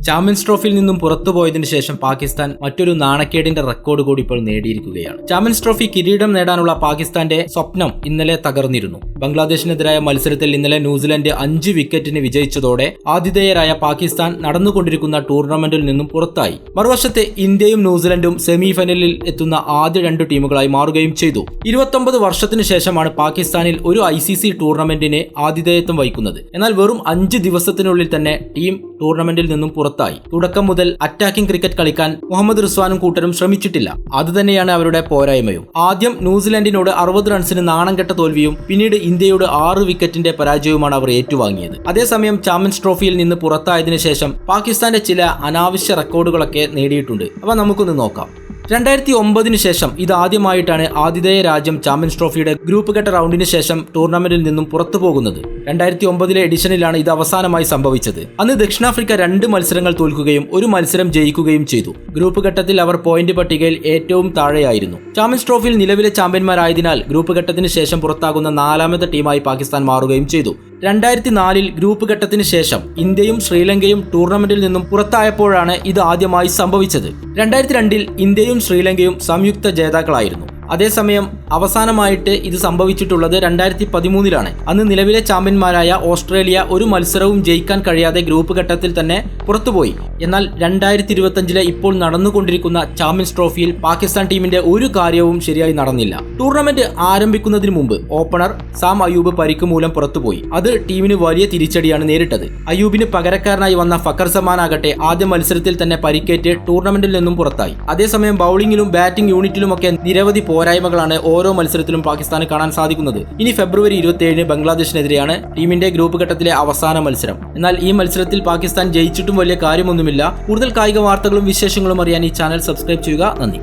Champions ട്രോഫിയിൽ നിന്നും പുറത്തുപോയതിനു ശേഷം പാകിസ്ഥാൻ മറ്റൊരു നാണക്കേടിന്റെ റെക്കോർഡ് കൂടി ഇപ്പോൾ നേടിയിരിക്കുകയാണ്. ചാമ്പ്യൻസ് ട്രോഫി കിരീടം നേടാനുള്ള പാകിസ്ഥാന്റെ സ്വപ്നം ഇന്നലെ തകർന്നിരുന്നു. ബംഗ്ലാദേശിനെതിരായ മത്സരത്തിൽ ഇന്നലെ ന്യൂസിലൻഡ് 5 വിക്കറ്റിന് വിജയിച്ചതോടെ ആതിഥേയരായ പാകിസ്ഥാൻ നടന്നുകൊണ്ടിരിക്കുന്ന ടൂർണമെന്റിൽ നിന്നും പുറത്തായി. മറുവശത്ത് ഇന്ത്യയും ന്യൂസിലൻഡും സെമി ഫൈനലിൽ എത്തുന്ന ആദ്യ 2 ടീമുകളായി മാറുകയും ചെയ്തു. 29 വർഷത്തിനു ശേഷമാണ് പാകിസ്ഥാനിൽ ഒരു ICC ടൂർണമെന്റിന് ആതിഥേയത്വം വഹിക്കുന്നത്. എന്നാൽ വെറും 5 ദിവസത്തിനുള്ളിൽ തന്നെ ടീം ടൂർണമെന്റിൽ നിന്നും പുറത്തായി. തുടക്കം മുതൽ അറ്റാക്കിംഗ് ക്രിക്കറ്റ് കളിക്കാൻ മുഹമ്മദ് റിസ്വാനും കൂട്ടരും ശ്രമിച്ചിട്ടില്ല. അതുതന്നെയാണ് അവരുടെ പോരായ്മയും. ആദ്യം ന്യൂസിലൻഡിനോട് 60 റൺസിന് നാണം കെട്ട തോൽവിയും പിന്നീട് ഇന്ത്യയോട് 6 വിക്കറ്റിന്റെ പരാജയവുമാണ് അവർ ഏറ്റുവാങ്ങിയത്. അതേസമയം ചാമ്പ്യൻസ് ട്രോഫിയിൽ നിന്ന് പുറത്തായതിനു ശേഷം പാകിസ്ഥാന്റെ ചില അനാവശ്യ റെക്കോർഡുകളൊക്കെ നേടിയിട്ടുണ്ട്. അവ നമുക്കൊന്ന് നോക്കാം. 2009 ശേഷം ഇതാദ്യമായിട്ടാണ് ആതിഥേയ രാജ്യം ചാമ്പ്യൻസ് ട്രോഫിയുടെ ഗ്രൂപ്പ് ഘട്ട റൗണ്ടിന് ശേഷം ടൂർണമെന്റിൽ നിന്നും പുറത്തു പോകുന്നത്. 2009 എഡിഷനിലാണ് ഇത് അവസാനമായി സംഭവിച്ചത്. അന്ന് ദക്ഷിണാഫ്രിക്ക 2 മത്സരങ്ങൾ തോൽക്കുകയും 1 മത്സരം ജയിക്കുകയും ചെയ്തു. ഗ്രൂപ്പ് ഘട്ടത്തിൽ അവർ പോയിന്റ് പട്ടികയിൽ ഏറ്റവും താഴെയായിരുന്നു. ചാമ്പ്യൻസ് ട്രോഫിയിൽ നിലവിലെ ചാമ്പ്യന്മാരായതിനാൽ ഗ്രൂപ്പ് ഘട്ടത്തിന് ശേഷം പുറത്താകുന്ന 4ാമത്തെ ടീമായി പാകിസ്ഥാൻ മാറുകയും ചെയ്തു. 2004 ഗ്രൂപ്പ് ഘട്ടത്തിന് ശേഷം ഇന്ത്യയും ശ്രീലങ്കയും ടൂർണമെന്റിൽ നിന്നും പുറത്തായപ്പോഴാണ് ഇത് ആദ്യമായി സംഭവിച്ചത്. 2002 ഇന്ത്യയും ശ്രീലങ്കയും സംയുക്ത ജേതാക്കളായിരുന്നു. അതേസമയം അവസാനമായിട്ട് ഇത് സംഭവിച്ചിട്ടുള്ളത് 2013 അന്ന് നിലവിലെ ചാമ്പ്യന്മാരായ ഓസ്ട്രേലിയ 1 മത്സരവും ജയിക്കാൻ കഴിയാതെ ഗ്രൂപ്പ് ഘട്ടത്തിൽ തന്നെ പുറത്തുപോയി. എന്നാൽ 2025 ഇപ്പോൾ നടന്നുകൊണ്ടിരിക്കുന്ന ചാമ്പ്യൻസ് ട്രോഫിയിൽ പാകിസ്ഥാൻ ടീമിന്റെ ഒരു കാര്യവും ശരിയായി നടന്നില്ല. ടൂർണമെന്റ് ആരംഭിക്കുന്നതിന് മുമ്പ് ഓപ്പണർ സാം അയൂബ് പരിക്ക് മൂലം പുറത്തുപോയി. അത് ടീമിന് വലിയ തിരിച്ചടിയാണ് നേരിട്ടത്. അയൂബിന് പകരക്കാരനായി വന്ന ഫക്കർ സമാൻ ആകട്ടെ ആദ്യ മത്സരത്തിൽ തന്നെ പരിക്കേറ്റ് ടൂർണമെന്റിൽ നിന്നും പുറത്തായി. അതേസമയം ബൌളിംഗിലും ബാറ്റിംഗ് യൂണിറ്റിലുമൊക്കെ നിരവധി പോരായ്മകളാണ് ഓരോ മത്സരത്തിലും പാകിസ്ഥാന് കാണാൻ സാധിക്കുന്നത്. ഇനി ഫെബ്രുവരി 27 ബംഗ്ലാദേശിനെതിരെയാണ് ടീമിന്റെ ഗ്രൂപ്പ് ഘട്ടത്തിലെ അവസാന മത്സരം. എന്നാൽ ഈ മത്സരത്തിൽ പാകിസ്ഥാൻ ജയിച്ചിട്ടും വലിയ കാര്യമൊന്നുമില്ല. കൂടുതൽ കായിക വാർത്തകളും വിശേഷങ്ങളും അറിയാൻ ഈ ചാനൽ സബ്സ്ക്രൈബ് ചെയ്യുക. നന്ദി.